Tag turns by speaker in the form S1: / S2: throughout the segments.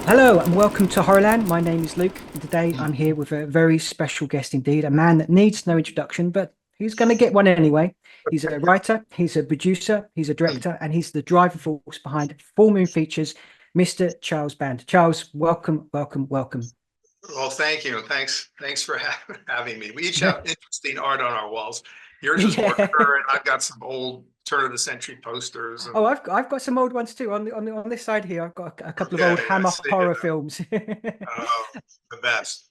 S1: Hello and welcome to Horrorland. My name is Luke, and today I'm here with a very special guest indeed, a man that needs no introduction, but he's going to get one anyway. He's a writer, he's a producer, he's a director, and he's the driving force behind Full Moon Features, Mr. Charles Band. Charles, welcome, welcome, welcome.
S2: Well, thank you. Thanks for having me. We each have interesting art on our walls. Yours is more
S1: Yeah.
S2: current. I've got some old turn of the century posters
S1: Oh,
S2: and
S1: I've got some old ones too. On this side here, I've got a couple of old
S2: okay, I
S1: Hammer
S2: see it.
S1: horror films.
S2: The best.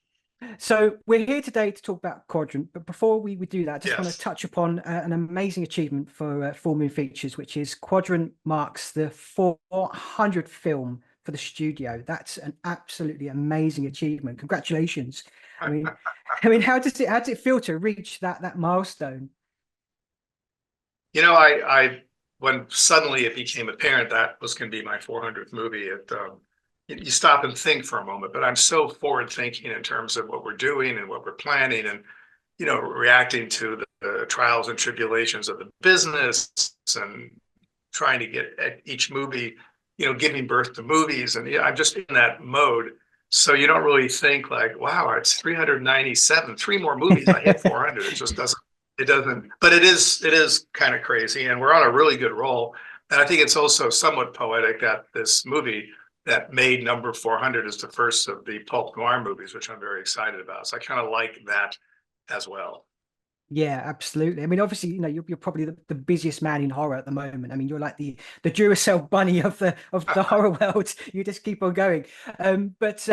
S1: So we're here today to talk about Quadrant, but before we do that, I just want to
S2: Yes.
S1: touch upon an amazing achievement for Full Moon Features, which is Quadrant marks the 400th film for the studio. That's an absolutely amazing achievement. Congratulations. I mean, how does it feel to reach that milestone?
S2: I when suddenly it became apparent that was going to be my 400th movie, you stop and think for a moment. But I'm so forward thinking in terms of what we're doing and what we're planning, and reacting to the trials and tribulations of the business and trying to get at each movie, giving birth to movies. And yeah, I'm just in that mode. So you don't really think like, wow, it's 397, three more movies. I hit 400. It doesn't, but it is kind of crazy. And we're on a really good roll. And I think it's also somewhat poetic that this movie that made number 400 is the first of the Pulp Noir movies, which I'm very excited about. So I kind of like that as well.
S1: Yeah, absolutely. I mean, obviously, you're probably the busiest man in horror at the moment. I mean, you're like the Duracell bunny of the horror world. You just keep on going. But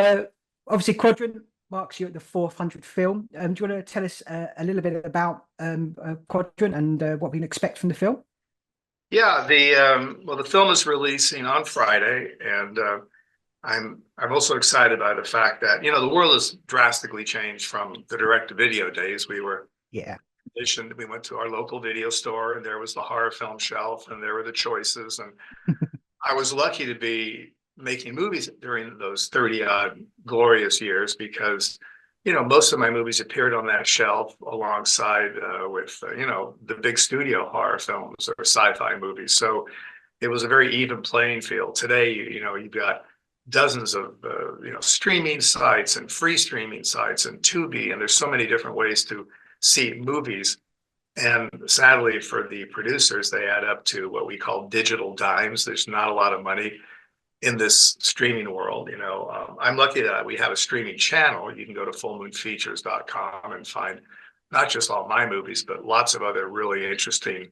S1: obviously, Quadrant marks you at the 400th film. Do you want to tell us a little bit about Quadrant and what we can expect from the film?
S2: Yeah, the film is releasing on Friday, and I'm also excited by the fact that the world has drastically changed from the direct to video days.
S1: Yeah.
S2: We went to our local video store, and there was the horror film shelf, and there were the choices. And I was lucky to be making movies during those 30 odd glorious years because, most of my movies appeared on that shelf alongside with, the big studio horror films or sci-fi movies. So it was a very even playing field. Today, you've got dozens of, streaming sites and free streaming sites and Tubi, and there's so many different ways to see movies. And sadly, for the producers, they add up to what we call digital dimes. There's not a lot of money in this streaming world. I'm lucky that we have a streaming channel. You can go to fullmoonfeatures.com and find not just all my movies, but lots of other really interesting,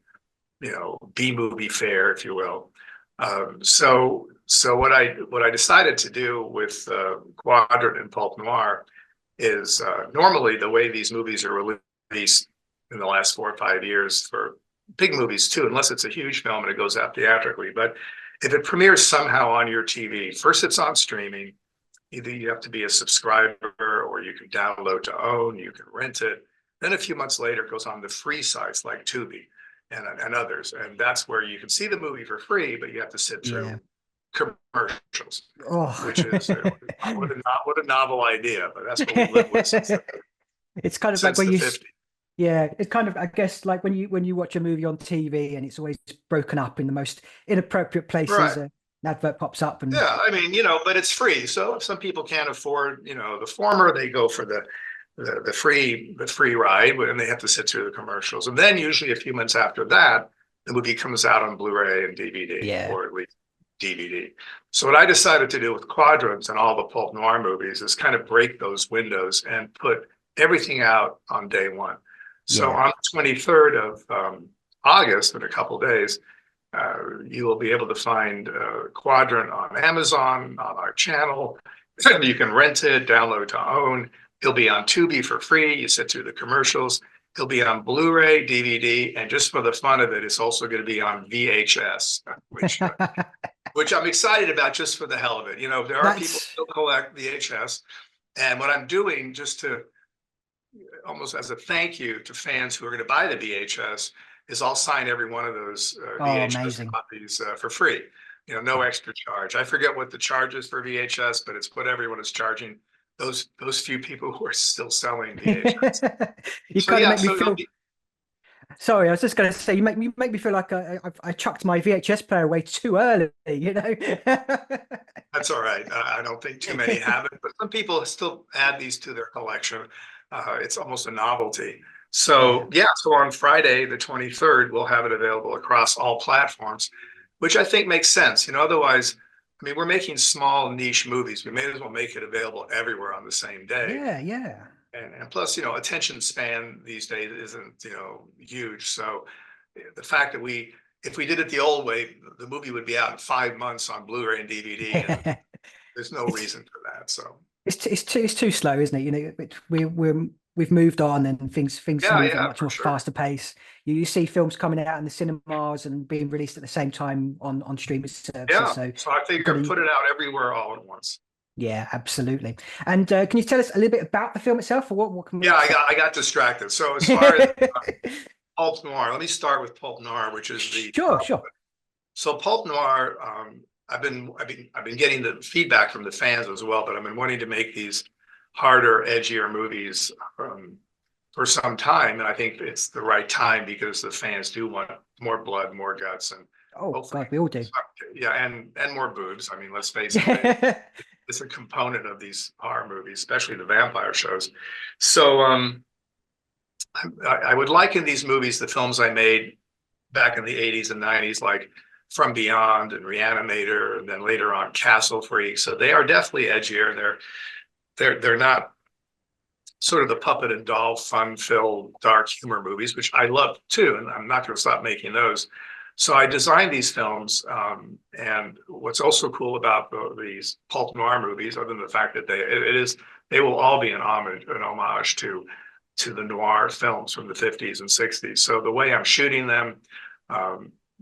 S2: B movie fare, if you will. So what I decided to do with Quadrant and Pulp Noir is normally the way these movies are released in the last 4 or 5 years for big movies too, unless it's a huge film and it goes out theatrically. But if it premieres somehow on your TV, first it's on streaming. Either you have to be a subscriber or you can download to own, you can rent it. Then a few months later, it goes on the free sites like Tubi and others. And that's where you can see the movie for free, but you have to sit
S1: Yeah.
S2: through commercials,
S1: Oh.
S2: which is what a novel idea, but that's what we live with
S1: It's kind of like
S2: since
S1: when
S2: the
S1: you
S2: 50s.
S1: Yeah, it's kind of, I guess, like when you watch a movie on TV and it's always broken up in the most inappropriate places.
S2: Right.
S1: An advert pops up and
S2: Yeah, I mean, but it's free. So if some people can't afford, the former, they go for the free ride, and they have to sit through the commercials. And then usually a few months after that, the movie comes out on Blu-ray and DVD,
S1: yeah,
S2: or at least DVD. So what I decided to do with Quadrants and all the Pulp Noir movies is kind of break those windows and put everything out on day one. So
S1: yeah,
S2: on the 23rd of August, in a couple of days, you will be able to find Quadrant on Amazon, on our channel. You can rent it, download to own. It'll be on Tubi for free. You sit through the commercials. It'll be on Blu-ray, DVD, and just for the fun of it, it's also going to be on VHS, which I'm excited about just for the hell of it. There are people
S1: that's
S2: who collect VHS, and what I'm doing just to almost as a thank you to fans who are going to buy the VHS is I'll sign every one of those
S1: oh,
S2: VHS
S1: amazing.
S2: copies for free. No extra charge. I forget what the charge is for VHS, but it's what everyone is charging those few people who are still selling VHS.
S1: You
S2: So
S1: kind of
S2: yeah,
S1: make me
S2: so it'll
S1: feel
S2: be
S1: Sorry, I was just going to say you make me feel like I chucked my VHS player away too early, you know.
S2: That's all right. I don't think too many have it, but some people still add these to their collection. It's almost a novelty.
S1: Yeah.
S2: So yeah, so on Friday, the 23rd, we'll have it available across all platforms, which I think makes sense. Otherwise, I mean, we're making small niche movies. We may as well make it available everywhere on the same day.
S1: Yeah, yeah.
S2: And plus, attention span these days isn't, huge. So the fact that if we did it the old way, the movie would be out in 5 months on Blu-ray and DVD, and there's no
S1: It's
S2: reason for that. So
S1: it's too slow, isn't it? We've moved on, and things
S2: yeah,
S1: move at a
S2: yeah,
S1: much
S2: for
S1: more
S2: sure.
S1: faster pace. You see films coming out in the cinemas and being released at the same time on streaming services.
S2: Yeah.
S1: So
S2: So I
S1: you've got
S2: figure
S1: to,
S2: put it out everywhere all at once.
S1: yeah, absolutely. And can you tell us a little bit about the film itself, or what can we
S2: Yeah, I
S1: expect?
S2: got I got distracted. So as far as Pulp Noir, let me start with Pulp Noir, which is the
S1: Sure, sure.
S2: so Pulp Noir. I've been getting the feedback from the fans as well, but I've been wanting to make these harder, edgier movies for some time, and I think it's the right time because the fans do want more blood, more guts, and
S1: Oh
S2: hopefully,
S1: God, we all do.
S2: yeah, and more boobs. I mean, let's face it,
S1: Yeah,
S2: it's a component of these horror movies, especially the vampire shows. So I would liken these movies, the films I made back in the 80s and 90s, like From Beyond and Re-Animator, and then later on Castle Freak. So they are definitely edgier. They're not sort of the puppet and doll fun-filled dark humor movies, which I love too, and I'm not going to stop making those. So I designed these films, and what's also cool about these pulp noir movies, other than the fact that they will all be an homage to the noir films from the 50s and 60s. So the way I'm shooting them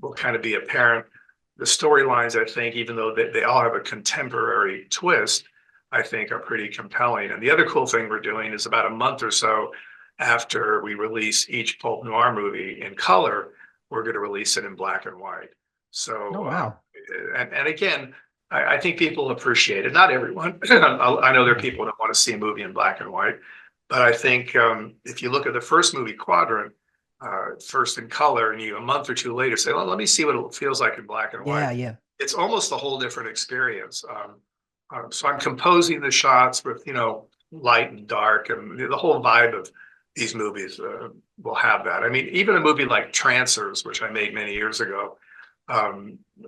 S2: will kind of be apparent. The storylines, I think, even though they all have a contemporary twist, I think are pretty compelling. And the other cool thing we're doing is about a month or so after we release each pulp noir movie in color, we're going to release it in black and white.
S1: oh
S2: So,
S1: wow.
S2: and again, I think people appreciate it. Not everyone. I know there are
S1: Yeah.
S2: people that want to see a movie in black and white, but I think if you look at the first movie, Quadrant, first in color, and you a month or two later say, "Well, let me see what it feels like in black and white."
S1: Yeah, yeah.
S2: It's almost a whole different experience. So I'm composing the shots with light and dark, and the whole vibe of these movies will have that. I mean, even a movie like Trancers, which I made many years ago,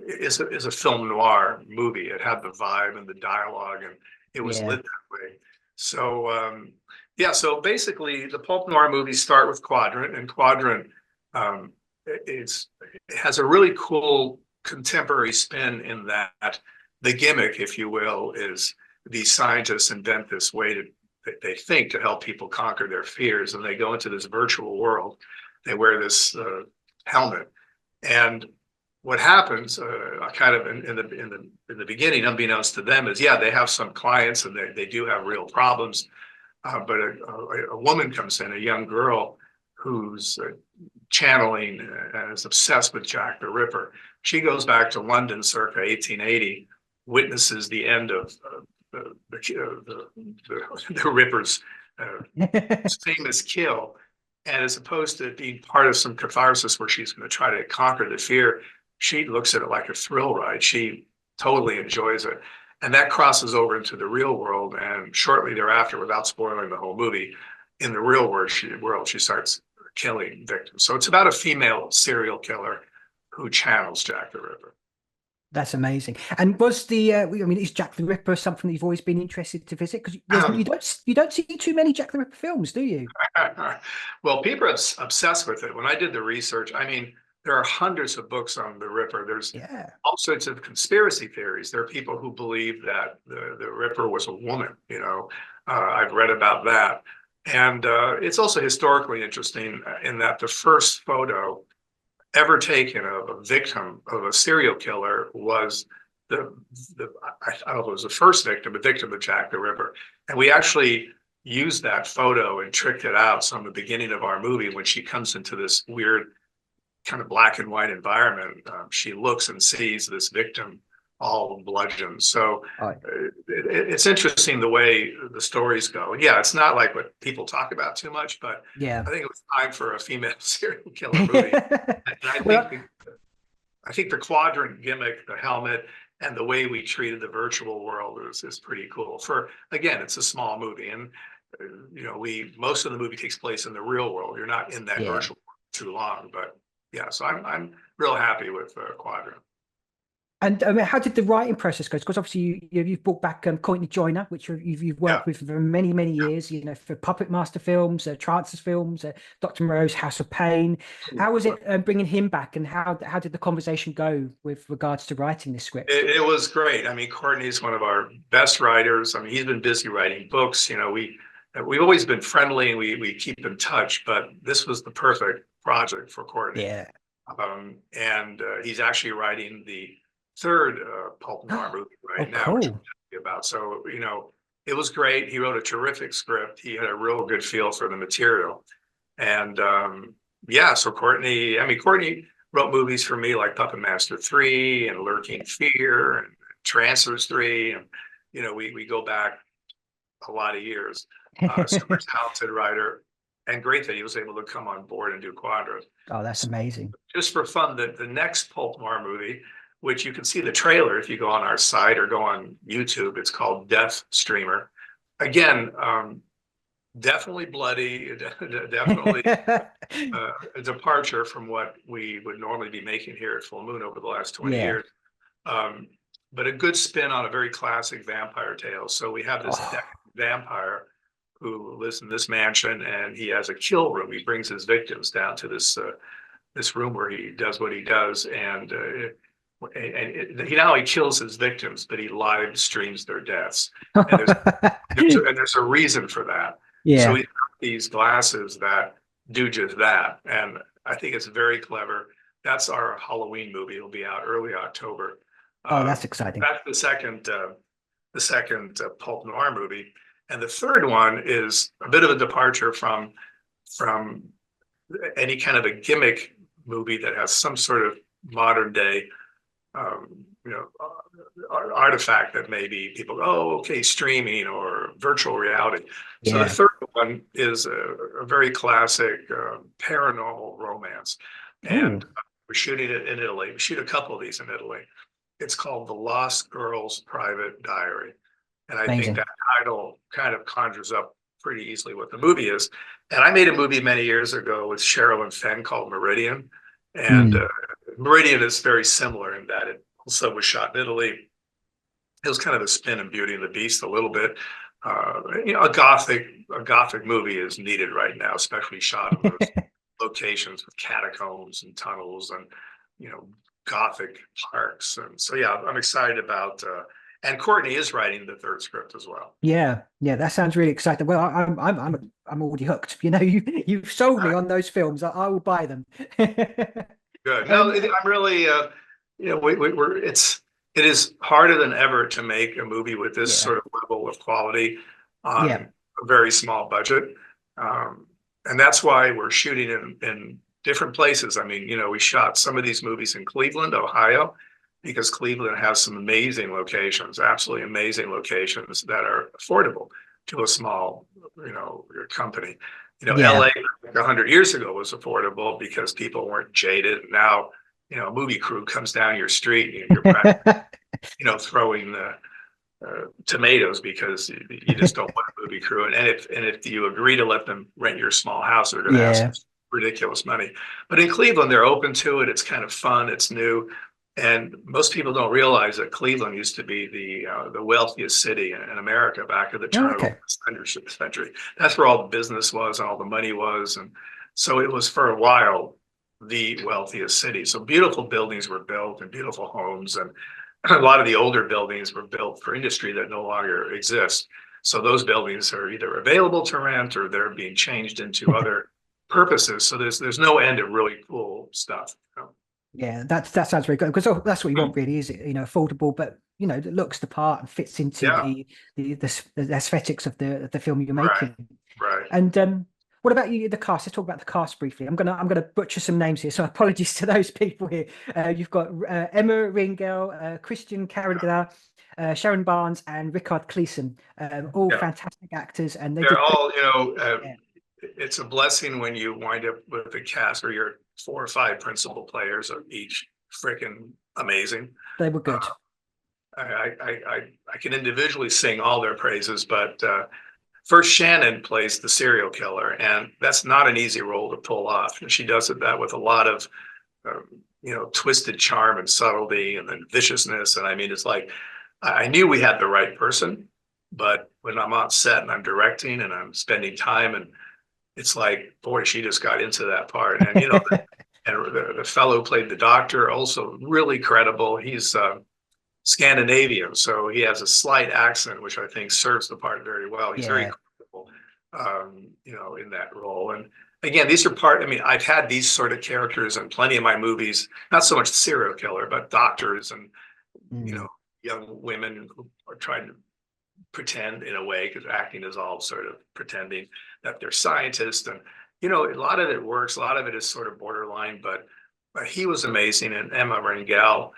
S2: is a film noir movie. It had the vibe and the dialogue, and it was
S1: Yeah.
S2: lit that way. So yeah, so basically, the pulp noir movies start with Quadrant, and Quadrant um, it's it has a really cool contemporary spin in that the gimmick, if you will, is these scientists invent this way they think to help people conquer their fears, and they go into this virtual world. They wear this helmet, and what happens, kind of in the beginning, unbeknownst to them, is yeah, they have some clients and they do have real problems, but a woman comes in, a young girl who's channeling and is obsessed with Jack the Ripper. She goes back to London circa 1880, witnesses the end of the Ripper's famous kill. And as opposed to being part of some catharsis where she's going to try to conquer the fear, she looks at it like a thrill ride. She totally enjoys it. And that crosses over into the real world. And shortly thereafter, without spoiling the whole movie, in the real world, she starts killing victims. So it's about a female serial killer who channels Jack the Ripper.
S1: That's amazing. And was I mean, is Jack the Ripper something that you've always been interested to visit? Because you don't see too many Jack the Ripper films, do you?
S2: Well, people are obsessed with it. When I did the research, I mean, there are hundreds of books on the Ripper. There's
S1: Yeah.
S2: all sorts of conspiracy theories. There are people who believe that the Ripper was a woman. I've read about that. And it's also historically interesting in that the first photo ever taken of a victim of a serial killer was the, I don't know if it was the first victim, a victim of Jack the Ripper. And we actually used that photo and tricked it out. So in the beginning of our movie, when she comes into this weird kind of black and white environment, she looks and sees this victim all bludgeoned. So
S1: Oh,
S2: it's interesting the way the stories go. Yeah, it's not like what people talk about too much, but
S1: yeah.
S2: I think it was time for a female serial killer movie. And
S1: Well,
S2: I think the quadrant gimmick, the helmet, and the way we treated the virtual world is pretty cool. For again, it's a small movie, and we most of the movie takes place in the real world. You're not in that
S1: yeah.
S2: virtual world too long, but yeah. So I'm real happy with Quadrant.
S1: And I mean, how did the writing process go? Because obviously you've brought back Courtney Joyner, which you've
S2: Yeah,
S1: worked with for many years. You know, for Puppetmaster films, Trances films, Dr. Moreau's House of Pain. How was it bringing him back, and how did the conversation go with regards to writing this script?
S2: it was great. I mean, Courtney's one of our best writers. I mean, he's been busy writing books. We've always been friendly and we keep in touch, but this was the perfect project for Courtney.
S1: Yeah.
S2: And he's actually writing the third Pulp Noir movie
S1: Oh,
S2: right now, which I'm
S1: cool.
S2: happy about. So, it was great. He wrote a terrific script. He had a real good feel for the material. And yeah, so Courtney wrote movies for me like Puppetmaster 3 and Lurking Fear and Trancers 3. And, we go back a lot of years. Super talented writer, and great that he was able to come on board and do Quadrant.
S1: Oh, that's amazing.
S2: Just for fun, the next Pulp Noir movie, which you can see the trailer if you go on our site or go on YouTube, it's called Death Streamer. Again, definitely bloody, definitely a departure from what we would normally be making here at Full Moon over the last 20
S1: Yeah.
S2: years. But a good spin on a very classic vampire tale. So we have this
S1: Oh,
S2: vampire who lives in this mansion, and he has a kill room. He brings his victims down to this room where he does what he does, and he not only kills his victims, but he live streams their deaths. And there's a reason for that. So
S1: yeah.
S2: he's got these glasses that do just that, and I think it's very clever. That's our Halloween movie. It'll be out early October.
S1: Oh,
S2: Uh,
S1: that's exciting.
S2: that's the second Pulp Noir movie, and the third one is a bit of a departure from any kind of a gimmick movie that has some sort of modern day um, artifact that maybe people go, oh, okay, streaming or virtual reality. So the
S1: Yeah.
S2: third one is a very classic paranormal romance, and
S1: Oh,
S2: we're shooting it in Italy. We shoot a couple of these in Italy. It's called The Lost Girl's Private Diary. And I think
S1: amazing.
S2: that title kind of conjures up pretty easily what the movie is. And I made a movie many years ago with Cheryl and Fenn called Meridian. And
S1: Mm.
S2: Meridian is very similar in that it also was shot in Italy. It was kind of a spin in Beauty and the Beast a little bit. A gothic movie is needed right now, especially shot in those locations with catacombs and tunnels and you know gothic parks. And so yeah, I'm excited about. And Courtney is writing the third script as well.
S1: Yeah, yeah, that sounds really exciting. Well, I'm already hooked. You know, you've sold
S2: All
S1: me
S2: right,
S1: on those films. I will buy them.
S2: good. No,
S1: Um,
S2: I'm really. We're it is harder than ever to make a movie with this
S1: yeah,
S2: sort of level of quality
S1: yeah.
S2: on a very small budget. Um, and that's why we're shooting in different places. I mean, we shot some of these movies in Cleveland, Ohio, because Cleveland has some amazing locations, absolutely amazing locations that are affordable to a small, company.
S1: Yeah.
S2: LA like 100 years ago was affordable because people weren't jaded. Now, a movie crew comes down your street and you're throwing the tomatoes because you just don't want a movie crew. And if you agree to let them rent your small house, they're going to ask
S1: Yeah.
S2: ridiculous money. But in Cleveland, they're open to it. It's kind of fun. It's new. And most people don't realize that Cleveland used to be the wealthiest city in America back at the
S1: Oh,
S2: turn of
S1: okay.
S2: the century. That's where all the business was and all the money was. And so it was for a while the wealthiest city. So beautiful buildings were built and beautiful homes. And a lot of the older buildings were built for industry that no longer exists. So those buildings are either available to rent or they're being changed into other purposes. So there's no end of really cool stuff.
S1: Yeah, that sounds very good because that's what you want, really, is it? You know, affordable, but that looks the part and fits into
S2: Yeah,
S1: the aesthetics of the film you're
S2: right,
S1: making.
S2: right.
S1: And What about you, the cast? Let's talk about the cast briefly. I'm gonna butcher some names here, so apologies to those people here. You've got Emma Ringel, Christian Carragher, Sharon Barnes, and Richard Cleeson. All
S2: Yeah,
S1: fantastic actors, and they
S2: they're
S1: did.
S2: all,
S1: Yeah,
S2: it's a blessing when you wind up with a cast where your 4 or 5 principal players are each freaking amazing.
S1: they were
S2: Uh,
S1: good.
S2: I can individually sing all their praises, but first Shannon plays the serial killer, and that's not an easy role to pull off. And she does that with a lot of twisted charm and subtlety and then viciousness. And I mean, it's like I knew we had the right person, but when I'm on set and I'm directing and I'm spending time, and it's like, boy, she just got into that part. And and the fellow who played the doctor, also really credible. He's Scandinavian, so he has a slight accent, which I think serves the part very well. He's very
S1: Yeah,
S2: comfortable, in that role. And again, these are part. I mean, I've had these sort of characters in plenty of my movies. Not so much serial killer, but doctors and you
S1: mm,
S2: know young women who are trying to pretend in a way, because acting is all sort of pretending that they're scientists, and a lot of it works. A lot of it is sort of borderline, but he was amazing, and Emma Rangel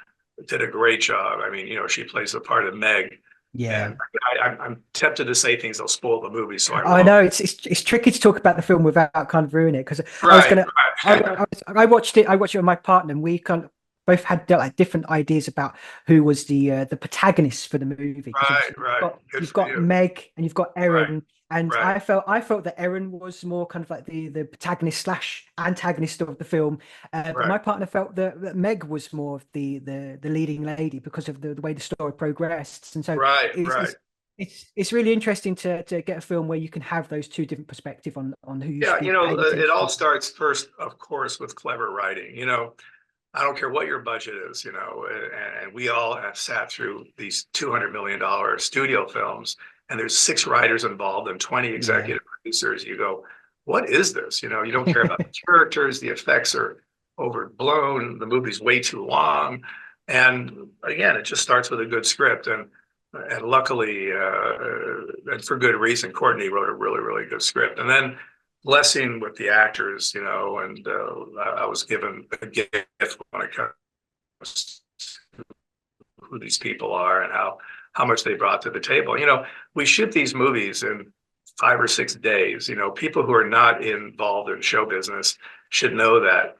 S2: did a great job. I mean, she plays the part of Meg,
S1: yeah.
S2: and I'm tempted to say things that'll spoil the movie, so I
S1: I
S2: won't.
S1: know it's tricky to talk about the film without kind of ruining it because I was
S2: Right,
S1: gonna
S2: right,
S1: I watched it with my partner and we kind of both had like different ideas about who was the protagonist for the movie because
S2: right,
S1: obviously
S2: right. Good
S1: you've
S2: for
S1: got
S2: you.
S1: Meg and you've got
S2: Right,
S1: Erin and
S2: right,
S1: I felt that Erin was more kind of like the protagonist slash antagonist of the film, but
S2: right,
S1: my partner felt that Meg was more of the leading lady because of the way the story progressed, and so
S2: right,
S1: it's
S2: right.
S1: it's it's really interesting to get a film where you can have those two different perspectives on who you
S2: Yeah,
S1: should be paying
S2: it
S1: attention
S2: all
S1: to.
S2: starts first, of course, with clever writing. I don't care what your budget is, and we all have sat through these $200 million studio films, and there's 6 writers involved and 20
S1: Yeah.
S2: executive producers. You go, what is this? You don't care about the characters, the effects are overblown, the movie's way too long. And again, it just starts with a good script. And luckily, and for good reason, Courtney wrote a really, really good script. And then blessing with the actors, and I was given a gift when it comes to who these people are and how much they brought to the table. We shoot these movies in 5 or 6 days. People who are not involved in show business should know that.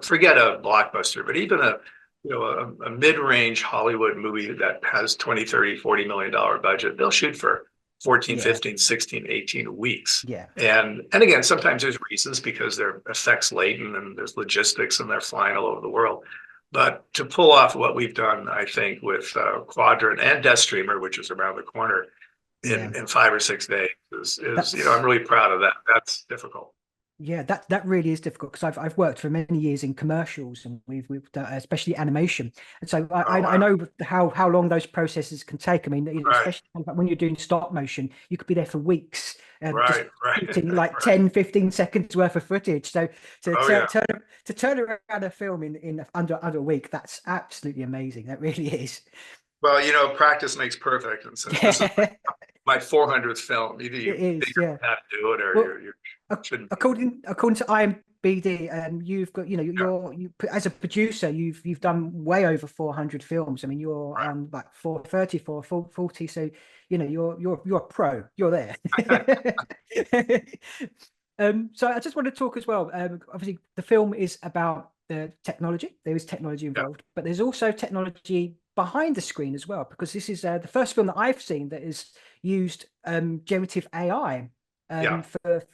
S2: Forget a blockbuster, but even a mid-range Hollywood movie that has 20, 30, $40 million budget, they'll shoot for 14,
S1: Yeah.
S2: 15, 16, 18 weeks.
S1: Yeah.
S2: And again, sometimes there's reasons because they're effects laden and there's logistics and they're flying all over the world. But to pull off what we've done, I think, with Quadrant and Death Streamer, which is around the corner,
S1: Yeah.
S2: in 5 or 6 days is I'm
S1: That's
S2: really proud of that. That's difficult.
S1: Yeah, that really is difficult because I've worked for many years in commercials and we've done, especially animation, and so
S2: Oh
S1: I
S2: wow.
S1: know how long those processes can take. I mean,
S2: Right,
S1: especially when you're doing stop motion, you could be there for weeks, just
S2: right, right,
S1: shooting like
S2: right.
S1: 10, 15 seconds worth of footage. So to
S2: Oh yeah.
S1: turn around a film in under a week, that's absolutely amazing. That really is.
S2: Well, practice makes perfect, and since this is
S1: Yeah,
S2: my 400th film, either
S1: it
S2: you
S1: is.
S2: figure
S1: Yeah.
S2: out how to do it or
S1: Well,
S2: you shouldn't be.
S1: according to IMDb, you've got
S2: Yeah,
S1: as a producer, you've done way over 400 films. I mean, you're
S2: right.
S1: on like 430, 440, so you're a pro. You're there. So I just want to talk as well. Obviously, the film is about the technology. There is technology
S2: Yeah,
S1: involved, but there's also technology behind the screen as well, because this is the first film that I've seen that is used generative AI
S2: yeah,
S1: for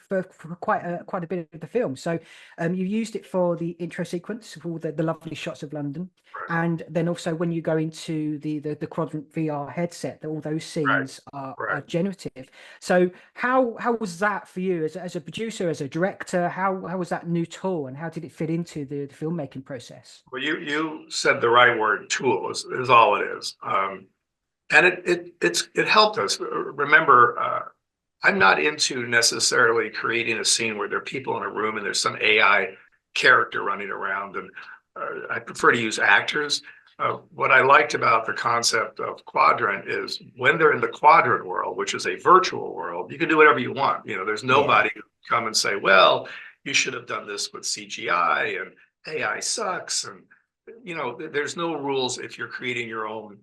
S1: quite a bit of the film. So you used it for the intro sequence, for all the lovely shots of London,
S2: right,
S1: and then also when you go into the Quadrant VR headset, all those
S2: right,
S1: scenes are
S2: right.
S1: generative. So how was that for you as a producer, as a director? How was that new tool, and how did it fit into the filmmaking process?
S2: Well, you said the right word. Tool is all it is. And it helped us. Remember, I'm not into necessarily creating a scene where there are people in a room and there's some AI character running around, and I prefer to use actors. What I liked about the concept of Quadrant is when they're in the Quadrant world, which is a virtual world, you can do whatever you want. There's
S1: Yeah,
S2: nobody come and say, well, you should have done this with CGI and AI sucks. And, there's no rules if you're creating your own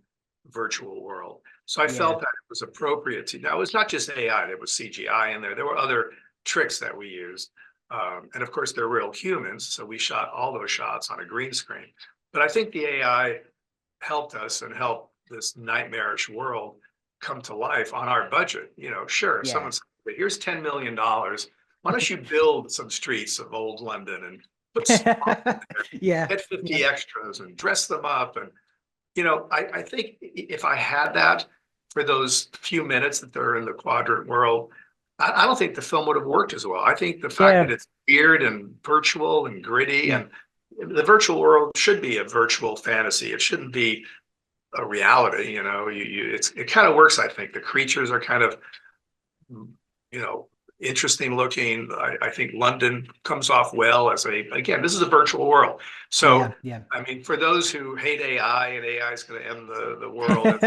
S2: virtual world. So I felt that it was appropriate to, now it's not just AI, there was CGI in there. There were other tricks that we used. And of course, they're real humans. So we shot all those shots on a green screen. But I think the AI helped us and helped this nightmarish world come to life on our budget. Sure, if someone said, here's $10 million. Why don't you build some streets of old London and put some get 50 extras and dress them up? And, I think if I had that for those few minutes that they're in the Quadrant world, I don't think the film would have worked as well. I think the fact that it's weird and virtual and gritty, and the virtual world should be a virtual fantasy. It shouldn't be a reality. It kind of works. I think the creatures are kind of, interesting looking. I think London comes off well as again, this is a virtual world. So, I mean, for those who hate AI and AI is going to end the world,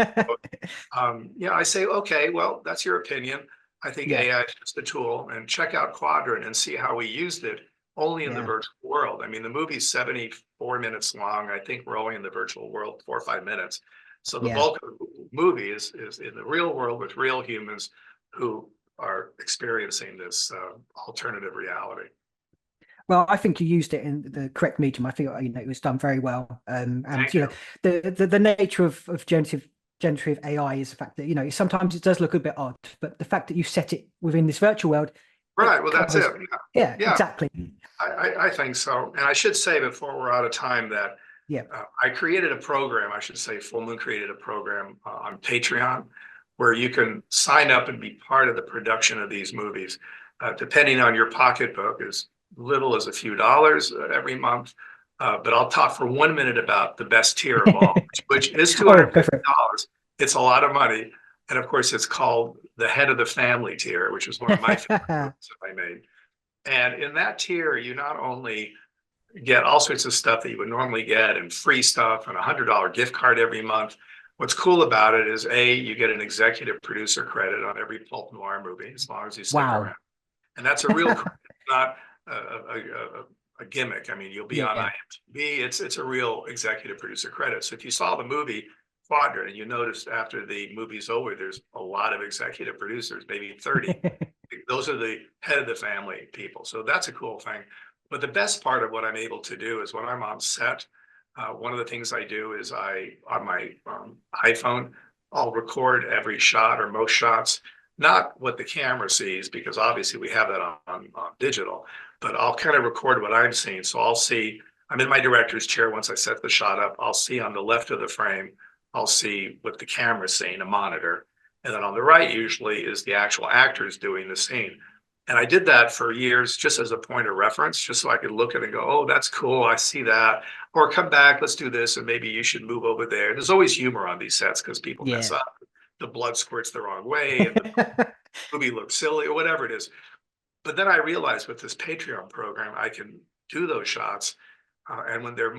S2: I say, okay, well, that's your opinion. I think AI is just a tool, and check out Quadrant and see how we used it only in the virtual world. I mean, the movie's 74 minutes long. I think we're only in the virtual world 4 or 5 minutes. So the bulk of the movie is in the real world with real humans who are experiencing this alternative reality.
S1: Well, I think you used it in the correct medium. I think it was done very well. And the nature of generative AI is the fact that sometimes it does look a bit odd, but the fact that you set it within this virtual world,
S2: right? Well, that's it.
S1: Yeah, exactly.
S2: I think so. And I should say before we're out of time that I created a program. I should say Full Moon created a program on Patreon where you can sign up and be part of the production of these movies, depending on your pocketbook, as little as a few dollars every month. But I'll talk for 1 minute about the best tier of all, which is $250. It's a lot of money. And of course, it's called the Head of the Family tier, which is one of my favorite movies that I made. And in that tier, you not only get all sorts of stuff that you would normally get and free stuff and $100 gift card every month. What's cool about it is, you get an executive producer credit on every Pulp Noir movie, as long as you stick around. And that's a real credit, not a gimmick. I mean, you'll be on IMDb. It's a real executive producer credit. So if you saw the movie Quadrant and you noticed after the movie's over, there's a lot of executive producers, maybe 30. Those are the head of the family people. So that's a cool thing. But the best part of what I'm able to do is when I'm on set, one of the things I do is on my iPhone, I'll record every shot or most shots, not what the camera sees, because obviously we have that on digital, but I'll kind of record what I'm seeing. So I'm in my director's chair. Once I set the shot up, I'll see on the left of the frame, I'll see what the camera's seeing, a monitor. And then on the right usually is the actual actors doing the scene. And I did that for years just as a point of reference, just so I could look at it and go, oh, that's cool. I see that. Or come back, let's do this. And maybe you should move over there. There's always humor on these sets because people mess up. The blood squirts the wrong way. And the movie looks silly or whatever it is. But then I realized with this Patreon program, I can do those shots. And when they're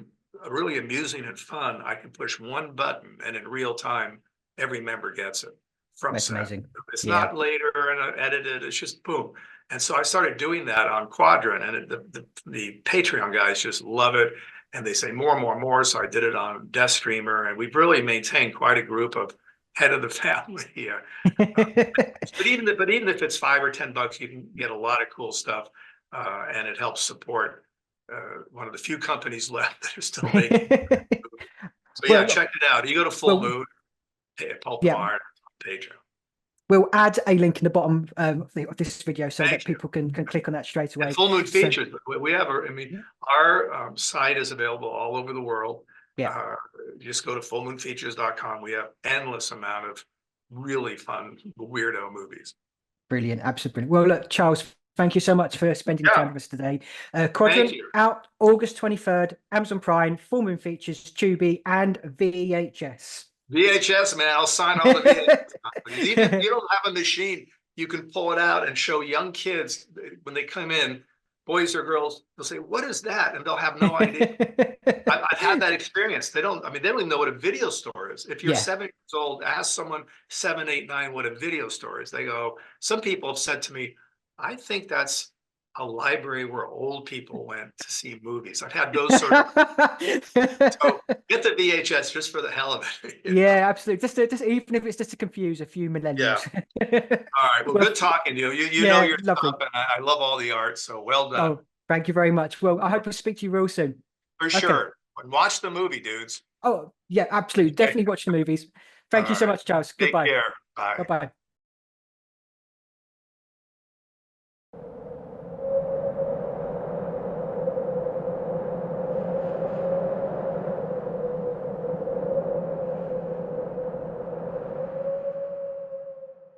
S2: really amusing and fun, I can push one button and in real time, every member gets it from set.
S1: Amazing.
S2: It's not later and edited. It's just boom. And so I started doing that on Quadrant, and the Patreon guys just love it. And they say more and more and more. So I did it on Death Streamer, and we've really maintained quite a group of head of the family. But even if it's $5 or $10, you can get a lot of cool stuff, and it helps support one of the few companies left that are still making. So check it out. You go to Full Moon, Pulp Noir on Patreon.
S1: We'll add a link in the bottom of this video so that people can click on that straight away.
S2: And Full Moon features. We have our site is available all over the world. Just go to fullmoonfeatures.com. We have endless amount of really fun weirdo movies.
S1: Brilliant, absolutely brilliant. Well, look, Charles, thank you so much for spending time with us today. Quadrant out August 23rd, Amazon Prime, Full Moon Features, Tubi, and VHS.
S2: VHS, man, I'll sign all the VHS. Even if you don't have a machine, you can pull it out and show young kids when they come in, boys or girls, they'll say, what is that? And they'll have no idea. I've had that experience. They don't even know what a video store is. If you're 7 years old, ask someone 7, 8, 9 what a video store is. They go, some people have said to me, I think that's a library where old people went to see movies. I've had those sort of, so get the VHS just for the hell of it.
S1: Yeah, absolutely. Just even if it's just to confuse a few
S2: Yeah.
S1: millennials.
S2: All right. Well,
S1: Well,
S2: good talking to you. You know
S1: yeah,
S2: your
S1: lovely.
S2: stuff, and I love all the art. So well done.
S1: Oh, thank you very much. Well, I hope to speak to you real soon.
S2: For
S1: Okay.
S2: sure. And watch the movie, dudes.
S1: Oh, yeah, absolutely.
S2: Okay.
S1: Definitely watch the movies.
S2: All
S1: Thank you so
S2: right.
S1: much, Charles.
S2: Take
S1: Goodbye.
S2: care. Bye.
S1: Bye-bye.